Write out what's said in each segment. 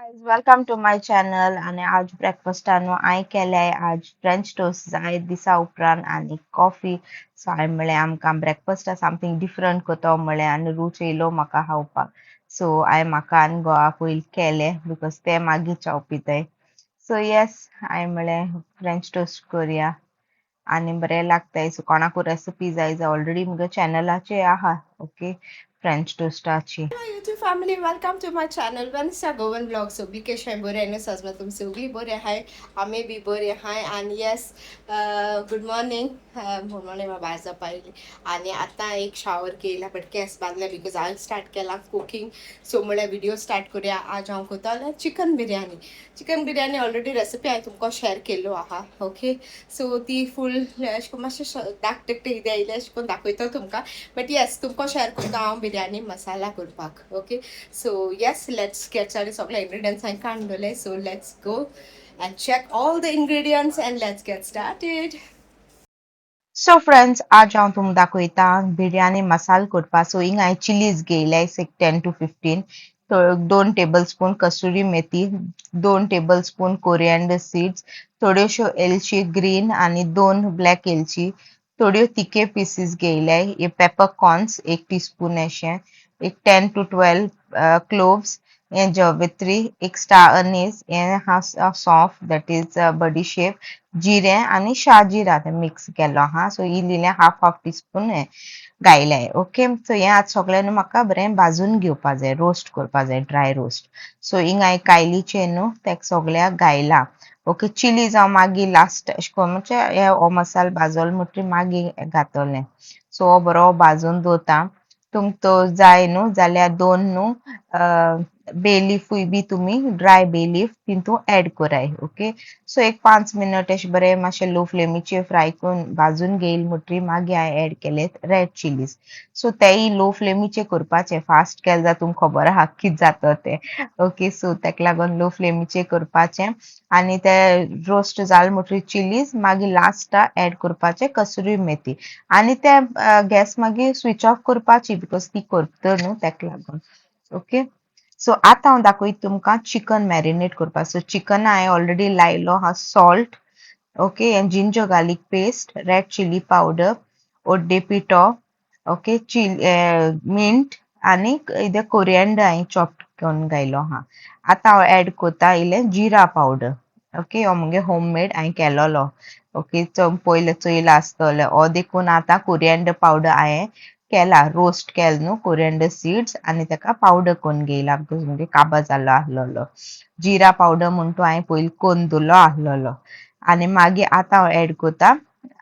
Guys, welcome to my channel आणि आज ब्रेकफास्टानो हांवें केल्याय आज फ्रेंच टोस्ट जाय दिसा उपरांत आनी कॉफी सो हांवें म्हळें आमकां ब्रेकफास्टा समथींग डिफरंट कोतो म्हळें आनी रूच येयलो म्हाका खावपाक सो हांवें म्हाका आनी घोवा पयलीं केलें बिकॉज ते मागीर चाव पिताय सो येस हांवें म्हळें फ्रेंच टोस्ट करुया आनी बरें लागताय सो कोणाकू रेसिपी जाय जाल्यार ऑलरेडी म्हज्या चॅनलाचेर आहा ओके फ्रेंच टोस्टाची. Hi YouTube family, welcome to my channel Vanessa Govan Vlog. So Bikesh hai bore and Sazma tum sugli bore hai, ame bhi bore hai and yes, good morning. Good morning my baza paili. आणि आता एक shower केला पण केस बांधला because आज start केला cooking so म्हळ्यार video start करूया आज हांव कोतालें चिकन बिर्याणी ऑलरेडी रेसिपी हांवें तुमकां शेअर केलो आहा ओके सो ती फूल अशें करून मातशें धाकटेक कितें येयलें अशें करून दाखयता तुमकां बट येस तुमकां शेअर करता हांव बिर्याणी मसाला करपाक okay so yes let's get started सगळे इंग्रेडियंट्स हांवें काडलेले so let's go and check all the ingredients and let's get started. So friends आज हांव तुमकां दाखयता बिर्याणी मसाला करपा सो हिंग हांवें चिलीज घेयले एक 10 to 15 2 टेबलस्पून कसुरी मेथी 2 टेबलस्पून कोरिएंडर सीड्स थोड्योश्यो एलची ग्रीन आनी 2 ब्लॅक एलची थोड्यो तिखे पीसीस घेयले हे पेपरकॉर्न्स 1 टीस्पून अशें एक 10 to 12 क्लोव्स हे जवित्री एक स्टार अनीस हे हा सॉफ्ट दॅट इज बडीशेप जिरें आनी शाजिरा मिक्स केलो हा सो इल्लें हाफ टीस्पून घायलें ओके सो हें आज सगळें न्हू म्हाका बरें भाजून घेवपा जाय रोस्ट करपा जाय ड्राय रोस्ट सो हिंग हांवें कायलीचें न्हू तेका सगळ्याक घायला ओके चिलीज हांव मागीर लास्ट अशें करून म्हणजे हे हो मसालो भाजलो म्हणटरी मागीर घातलें सो हो बरो भाजून दवरता तुमकां तो जाय न्हू जाल्यार 2 न्हू बे लिफूय बी तुमी ड्राय बे लीफ तितून ऍड कराय ओके सो एक 5 मिनट अशें बरें मातशें लो फ्लेमीचेर फ्राय करून भाजून घेयल म्हणटरी मागीर हांवें ऍड केले रेड चिलीज सो तेय लो फ्लेमीचेर करपाचें फास्ट केलें जाल्यार तुमकां खबर आहा कितें जाता तें ओके सो तेका लागून लो फ्लेमीचेर करपाचें आनी ते रोस्ट जाले म्हणटरी चिलीज मागीर लास्टा ऍड करपाचें कसुरी मेथी आनी ते गॅस मागीर स्विच ऑफ करपाची बिकॉज ती करता न्हू तेका लागून ओके सो आतां हांव दाखयता तुमकां चिकन मॅरिनेट करपाक सो चिकन हांवें ऑलरेडी लायलो हा salt okay and ginger garlic paste red chilli powder ओड्डे पिठो ओके मिंट आनी इधर कोरिएंडर हांवें चॉप करून घायलो हा आतां हांव ऍड करता इल्लें जिरा पावडर ओके हो मुगे होममेड हांवें केलोलो ओके पयले चोयला आसतले हो देखून आतां कोरिएंडर पावडर हांवें केला रोस्ट केल न्हू कोरिएंडर सीड्स आनी ताका पावडर करून घेयला बिकॉज म्हणजे काबा जाल्लो आहलोलो जिरा पावडर म्हूण तो हांवें पयलीं करून दवरलो आहलोलो आनी मागीर आतां हांव ऍड करता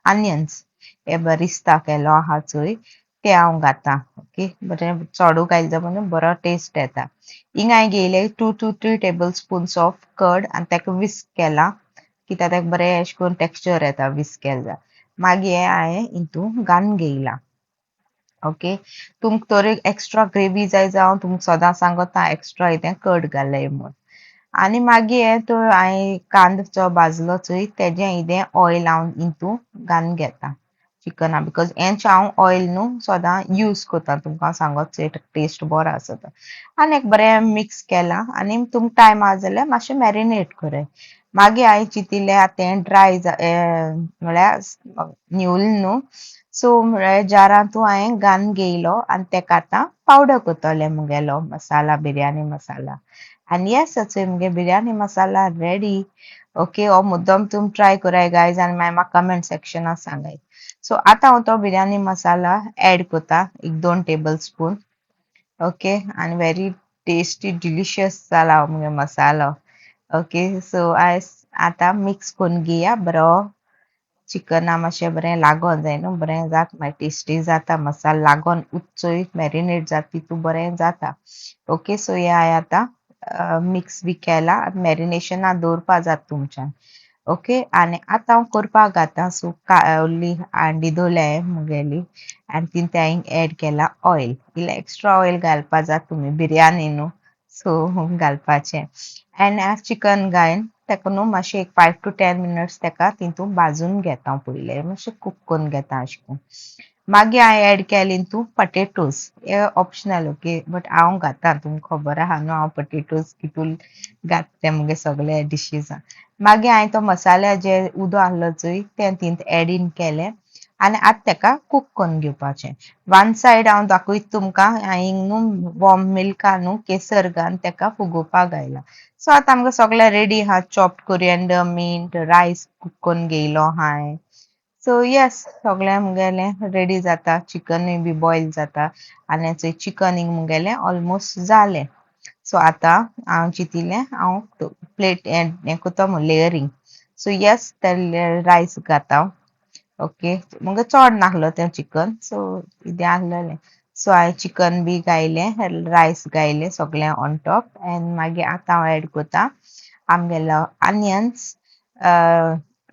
आनियन्स हे बरिस्ता केलो आहा चोय ते हांव घातां ओके बरें चोडू घायले म्हणून बरो टेस्ट येता हिंग हांवें घेयले 2 to 3 tablespoons of curd आनी ताका विस्क केला कित्याक ताका बरें अशें करून टेक्स्चर येता विस्क केलें जाल्यार मागीर हे हांवें हितून घालून घेयला ओके तुमकां तर एक्स्ट्रा ग्रेवी जाय जावं तुमकां सदां सांगता एक्स्ट्रा इतें कर्ड घालय म्हूण आनी मागीर हे तो हांवें कांदो जो भाजलो चोय तेजें इतें ऑयल हांव हितून घालून घेता चिकना बिकॉज हेंच हांव ऑयल न्हू सदां यूज करता तुमकां सांगत टेस्ट बरो आसता आनी एक बरें मिक्स केलां आनी तुमकां टायम आहा जाल्यार मातशें मॅरिनेट कराय मागीर हांवें चिंतिल्लें आतां हें ड्राय म्हळ्यार न्यूल न्हू सो म्हळ्यार जारांतू हांवें घालून घेयलो आनी तेका आतां पावडर करतलें मुगेलो मसाला बिर्याणी मसाला आनी येस चोय मुगे बिर्याणी मसाला रेडी ओके हो मुद्दम तुमी ट्राय कराय गायज आनी मागीर म्हाका कमेंट सेक्शनात सांगाय सो आतां हांव तो बिर्याणी मसाला ऍड करता एक 2 टेबल स्पून ओके आनी व्हेरी टेस्टी डिलिशियस जाला हो मुगे मसालो ओके सो आतां मिक्स करून घेया बरो चिकना मातशें बरें लागोन जाय न्हू बरें जाता मागीर टेस्टी जाता मसालो लागोन उच्चोय मॅरिनेट जाता तितू बरें जाता ओके सो हे हांवें आतां मिक्स बी केला मॅरिनेशना दवरपा जाता तुमच्यान ओके आनी आतां हांव करपाक घातां सो व्हडली हांडी दवरल्या हांवें मुगेली आनी तितून हांवें ऍड केला ऑयल इल्लें एक्स्ट्रा ऑयल घालपा जाता तुमी बिर्याणी न्हू सो घालपाचें आनी चिकन घायन तेका न्हू मातशें एक 5 to 10 मिनट्स तेका तितून भाजून घेता पयलें मातशें कूक करून घेता अशें करून मागीर हांवें एड केले इंतू पटेटोज हे ऑप्शनल ओके बट हांव घातां तुमकां खबर आहा न्हू हांव पटेटोज कितून घातले मुगे सगळे डिशीजान मागीर हांवें तो मसाला जे उदो आहलो चोय तें तिंत एड इन केलें आनी आतां तेका कूक करून घेवपाचें वन सायड हांव दाखयत तुमकां हांवें न्हू वॉर्म मिल्कान न्हू केसर घालून तेका फुगोवपाक घायला सो आतां आमकां सगळें रेडी आहा चॉप्ड कोरिएंडर मींट रायस कूक करून घेयलो हांवें सो येस सगळें मुगेलें रेडी जाता चिकनूय बी बॉयल जाता आनी चोय चिकन मुगेलें ऑलमोस्ट जालें सो आतां हांव चिंतिल्लें हांव प्लेट हें कोत्ता लेयरींग सो येस ते रायस घाता ओके मुगे चड नाहलो तें चिकन सो इदें आहलेलें सो हांवें चिकन बी घायलें रायस घायलें सगळें ऑन टॉप एन्ड मागीर आतां हांव एड कोत्ता आमगेलो आनियन्स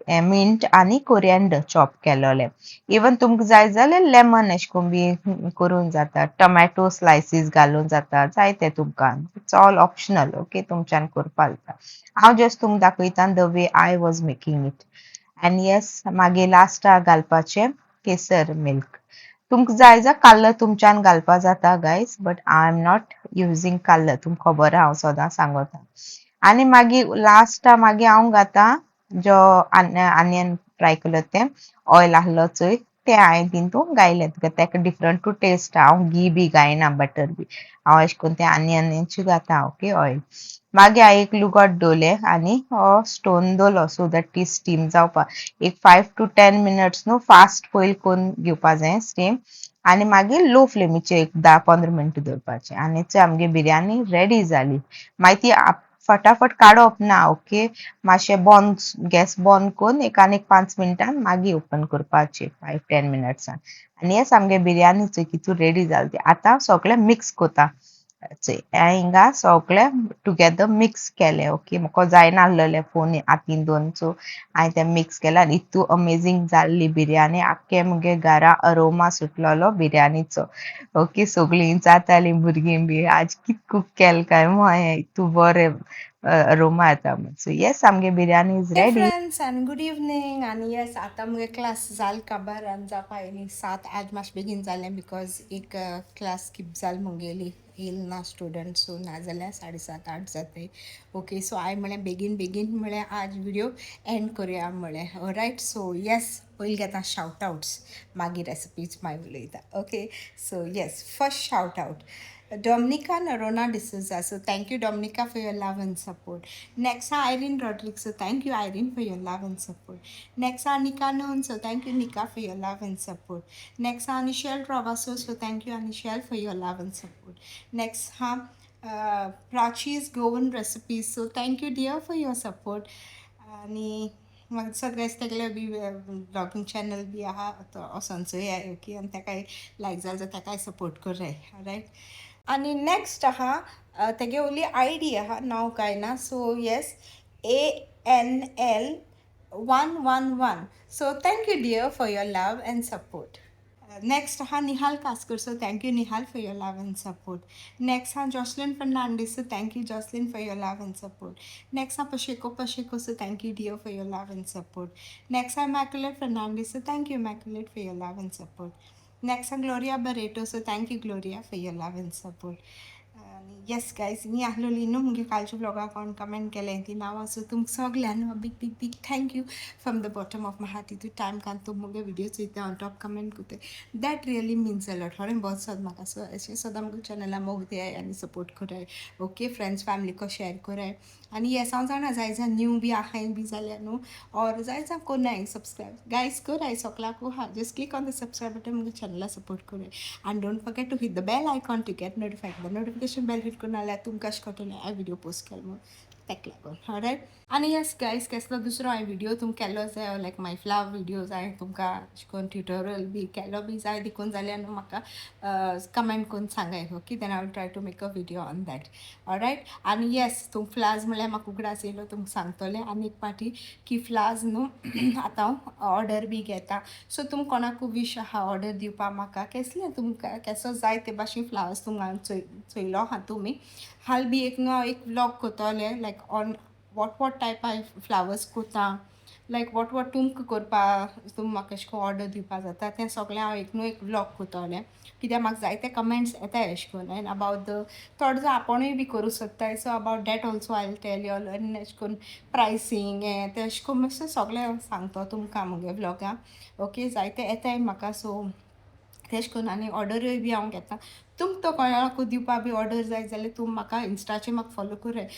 मिंट आनी कोरिएंडर चॉप केलोले इवन तुमकां जाय जाल्यार लेमन एशे कोन्न बी करून जाता टोमॅटो स्लायसीस घालून जाता जायते तुमकां इट्स ऑल ऑप्शनल ओके तुमच्यान करपा जाता हांव जस्ट तुमकां दाखयतां the way I was making it end yes मागीर लास्टाक घालपाचें केसर मिल्क तुमकां जाय जाल्यार काल्ल तुमच्यान घालपा जाता guys but I am not using काल्ल तुमकां खबर आहा हांव सदां सांगता आनी मागीर लास्टा मागीर हांव घातां जो आनियन फ्राय केलो तें ऑयल आहलो चोय तें हांवें तितून घायलें तेका डिफरंट टू टेस्ट हांव घी बी घायना बटर बी हांव अशें करून तें आनियनची घातां ओके ऑयल मागीर हांवें एक लुगोट दवरलें आनी हो स्टोन दवरलो सो दॅट ती स्टीम जावपा एक 5 to 10 मिनट्स न्हू फास्ट बॉयल करून घेवपा जाय स्टीम आनी मागीर लो फ्लेमीचेर एक 10-15 मिनटां दवरपाचें आनी आमगे बिरयानी रेडी जाली मागीर ती फटाफट काडप ना ओके मातशें बंद गॅस बंद करून एक आनी 5 मिनटान मागीर ओपन करपाचें 5-10 मिनट्सान आनी हें आमगे बिरयानी चोय कितू रेडी जाली ती आतां सगळें मिक्स कोता हिंगा सगळें टुगेदर मिक्स केलें ओके म्हाका जायना आहलेलें फोन हातीन दोन सो हांवें तें मिक्स केलें आनी इतू अमेझींग जाल्ली बिरयानी आख्खे मुगे घरा अरोमा सुटलोलो बिरयानीचो ओके सगळीं जातालीं भुरगीं बी आज कित कूक केलें काय हांवें इतू बरें अरोमा येता सो येस आमगे बिरयानी इज हे ready friends end good evening आनी येस आतां मुगे क्लास जाल काबार आनी जावपा आयली 7 आज मातशें बेगीन जालें बिकॉज एक क्लास स्कीप जाली मुगेली येयल ना स्टुडंट सो नाजाल्यार 7:30-8 जाताय ओके सो हांवें म्हळें बेगीन बेगीन म्हळें आज व्हिडिओ एंड करुया म्हळें रायट सो येस पयलीं घेता शाउट आउट्स मागीर रेसिपीज मागीर उलयता okay so yes first shout out Dominica Narona D'Souza. So thank you, Dominica, for your love and support. Next, Irene Rodriguez. So thank you, Irene, for your love and support. Next, Nika Noon. So thank you, Nika, for your love and support. Next, Anishel Travaso. So thank you, Anishel, for your love and support. Next, Prachi's Goan Recipes. So thank you, dear, for your support. आणि म्हाका सगळेच तेगले बी blogging channel बी आहा तो असोंचोय आहे okay आनी ताकाय लायक जाल जाल्यार ताकाय सपोर्ट कराय रायट आनी नेक्स्ट आहा तेगे ओली आय डी आहा नांव काय ना so yes ANL111 so thank you dear for your love and support next आहा Nihal Kaskar so thank you Nihal for your love and support next आहा Jocelyn Fernandes so thank you Jocelyn for your love and support next आहा Pasheko so thank you dear for your love and support next आहा Immaculate Fernandez so thank you Immaculate for your love and support next आहा Gloria Barreto so thank you Gloria for your love and support yes guys मी आहलोली न्हू मुगे कालच्या ब्लॉगाक कोण comment केलें ती नांवां सो तुमकां सगल्यांक big big big thank you from the bottom of my heart इतू टायम कान तुम मुगे विडियो चोयता ऑन टॉप कमेंट कोताय that really means a lot थोडें बहुत सद म्हाका सो अशें सदां मुगे चॅनला मोग दियाय आनी सपोर्ट कराय ओके फ्रेंड्स फॅमिली को शेअर कराय आनी येस हांव जाणा जाय जाल्यार न्यू बी आहाय बी जाल्यार न्हू और जाय जाल्यार कोनाय सब्सक्रायब गायज कराय सगळ्याकू हा just click on the subscribe button मुगे चॅनला सपोर्ट कराय आनी don't forget to hit the bell icon to get notified the notification bell hit करून नाल्यार तुमकां अशें कळटलें हांवें व्हिडिओ पोस्ट केलो म्हूण तेका लागून रायट आनी येस गायज कसलो दुसरो हांवें व्हिडिओ तुमकां केल्लो जाय लायक माय फ्लावर व्हिडिओज हांवें तुमकां अशें करून ट्युटोरियल बी केलो बी जाय देखून जाल्यार न्हू म्हाका कमेंट करून सांगाय okay then I will try to make a video on that right आनी येस तुम फ्लावर्स म्हळ्यार म्हाका उगडास येयलो तुमकां सांगतलें आनी एक पाटी की फ्लावर्स न्हू आतां हांव ऑर्डर बी घेता सो तुम कोणाकू वीश आहा ऑर्डर दिवपा म्हाका कसलें तुमकां केसो जाय ते भाशेन फ्लावर्स तुमकां हांवें चोयलो आहा तुमी हाल बी एक न्हू हांव एक व्लॉग कोत्तोलें लायक ऑन वॉट टायप हांवें फ्लावर्स कोता लायक वॉट तुमकां करपा म्हाका अशें करून ऑर्डर दिवपा जाता तें सगळें हांव एक न्हू एक व्लॉग कोत्तोलें कित्याक म्हाका जायते कमेंट्स येताय अशें करून एंड अबावट द थोडे जाण आपुणूय बी करूं सोदताय so about that also I will tell you all आनी अशें करून प्रायसींग हें तें अशें करून मातशें सगळें सांगतो तुमकां मुगे व्लॉगां ओके जायते येताय म्हाका सो तेश करून आनी ऑर्डरूय बी हांव घेता तुमकां तो कोणाकूय दिवपा बी ऑर्डर जाय जाल्यार तूं म्हाका इंस्टाचेर म्हाका फॉलो कोराय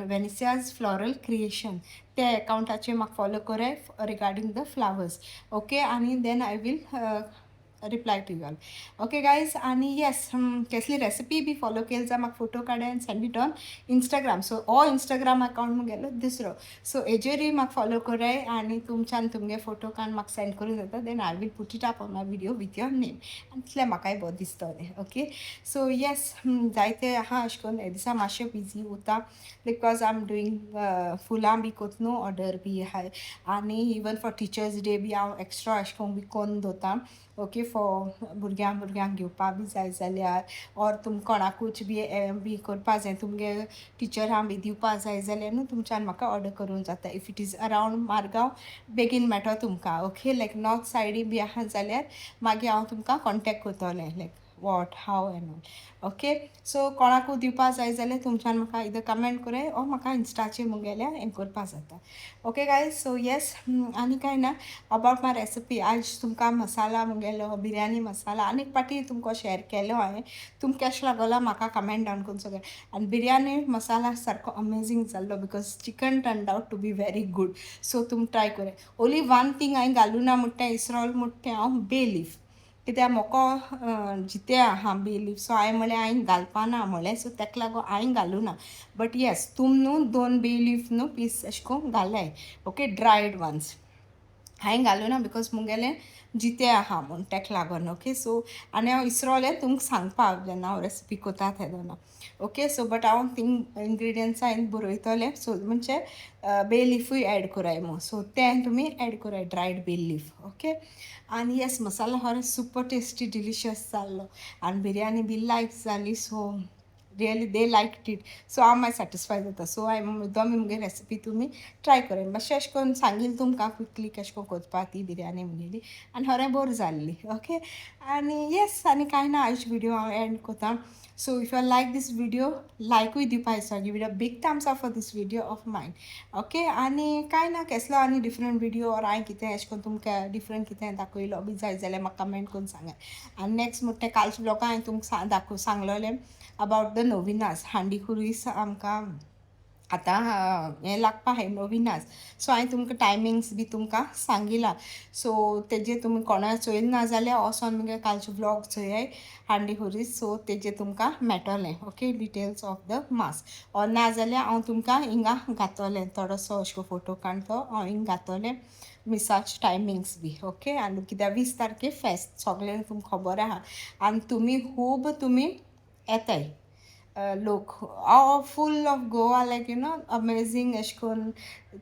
वेनिसियाज फ्लोरल क्रिएशन त्या एकाउंटाचेर म्हाका फॉलो कोराय रिगार्डींग द फ्लावर्स ओके आनी then I will reply to you all okay guys आनी येस कसली रेसिपी बी फॉलो केली जाल्यार म्हाका फोटो काडाय आनी send it on Instagram so हो इंस्टाग्राम अकाउंट मुगेलो दुसरो सो हेजेरूय म्हाका फॉलो कोराय आनी तुमच्यान तुमगे फोटो काडून म्हाका सेंड करूंक जाता then I will put it up on my video with your name आनी तितलें म्हाकाय बरें दिसतलें ओके सो येस जायते आहा अशें करून हे दिसा मातशें बिजी उरता बिकॉज आय एम डुईंग फुलां बी कोत्तू ऑर्डर बी आहाय आनी इवन फॉर टिचर्स डे बी हांव एक्स्ट्रा अशें करून बी कोन्न दवरतां ओके फॉर भुरग्यांक घेवपा बी जाय जाल्यार ऑर तुम कोणाकूच बी करपा जाय तुमगे टिचरांक बी दिवपा जाय जाल्यार न्हू तुमच्यान म्हाका ऑर्डर करूंक जाता if it is around Margao बेगीन मेळटो तुमकां ओके लायक नॉर्थ सायडी बी आहा जाल्यार मागीर हांव तुमकां कॉन्टेक्ट करतलें like what have and all okay so कोणाकूय दिवपा जाय जाल्यार तुमच्यान म्हाका इधर कमेंट कोराय ओ म्हाका इंस्टाचेर मुगेल्यार हें करपा जाता ओके गायज सो येस आनी कांय ना अबावट माय रेसिपी आज तुमकां मसाला मुगेलो बिरयानी मसाला आनीक पाटी तुमकां शेअर केलो हांवें तुमकां कशें लागलो म्हाका कमेंट डावन करून सगळें आनी बिरयानी मसाला सारको अमेझींग जाल्लो because chicken turned out to be very good so तुम ट्राय कराय ओन्ली वन थींग हांवें घालूं ना म्हणटा इसरोल म्हणटा तें हांव बे लीफ कित्याक म्हाका जिते आहा बे लीफ सो हांवें म्हळें हांवें घालपा ना म्हळें सो ताका लागून हांवें घालूं ना बट येस तुम न्हू 2 बे लीफ न्हू पीस अशें करून घालाय ओके ड्रायड वन्स हांवें घालूं ना बिकॉज मुगेलें जिते आहा म्हूण ताका लागून ओके सो आनी हांव इसरोलें तुमकां सांगपाक जेन्ना हांव रेसिपी कोता तेदोना ओके सो बट हांव थिंग इंग्रिडियंट्स हांवें बरयतलें सो म्हणजे बे लिफूय एड कोराय मो सो तें तुमी एड कोराय ड्रायड बे लीफ ओके आनी येस मसाला खरें सुपर टेस्टी डिलिशियस जाल्लो आनी बिरयानी बी लायक जाली so really they like it so हांव मागीर सॅटिस्फाय जाता सो हांवें दोमी मुगे रेसिपी तुमी ट्राय करेन मातशें अशें करून सांगिल्लें तुमकां क्विकली कशें करून करपा ती बिरयानी मुगेली आनी खरें बरी जाल्ली ओके आनी येस आनी कांय ना आयज व्हिडिओ हांव एंड कोतां so if you like this video लायकूय दिवपा दिसता give it a big thumbs up for this video of mind okay आनी कांय ना कसलो आनी डिफरंट व्हिडिओ ऑर हांवें कितें अशें करून तुमकां डिफरंट कितें दाखयलो बी जाय जाल्यार म्हाका कमेंट करून सांगात आनी नेक्स्ट म्हणटा कालच्या ब्लॉगां हांवें तुमकां सांगलोलें अबावट द नोविनास हांडी खुरीस आमकां आतां हें लागपा हाय नोविनास सो हांवें तुमकां टायमिंग्स बी तुमकां सांगिलां सो तेजेर तुमी कोणा चोयल ना जाल्यार वोसोन मुगे कालचे व्लॉग चोयाय हांडी खुरीस सो तेजेर तुमकां मेळटोलें okay details of the mass or ना जाल्यार हांव तुमकां हिंगा घातोलें थोडोसो अशें करून फोटो काडून तो हांव हिंगा घातोलें मिसाच टायमिंग्स बी ओके आनी कित्याक 20 तारखेर फेस्त सगळें तुमकां खबर आहा आनी तुमी खूब तुमी येताय लोक full of Goa like you know amazing अशें करून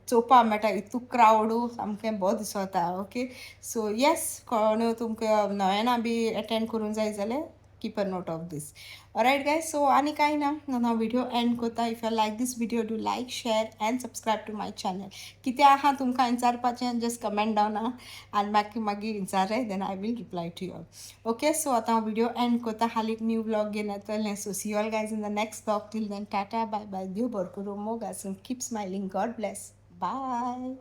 चोवपा मेळटा इतू क्रावडू सामकें बरें दिसोता ओके सो येस कोण तुमकां नव्याना बी अटेंड करूंक जाय जाल्यार keep a note of this alright guys so आनी कांय ना हांव व्हिडिओ एंड कोता if you like this video do like share and subscribe to my channel कितें आहा तुमकां विचारपाचें जस्ट कमेंट डावन आनी मागीर विचाराय then I will reply to you okay so आतां हांव व्हिडिओ एंड कोता हालीं न्यू ब्लॉग घेवन येतलें so see all guys in the next blog till then tata bye bye देव बरें करूं मोग आसूं keep smiling god bless bye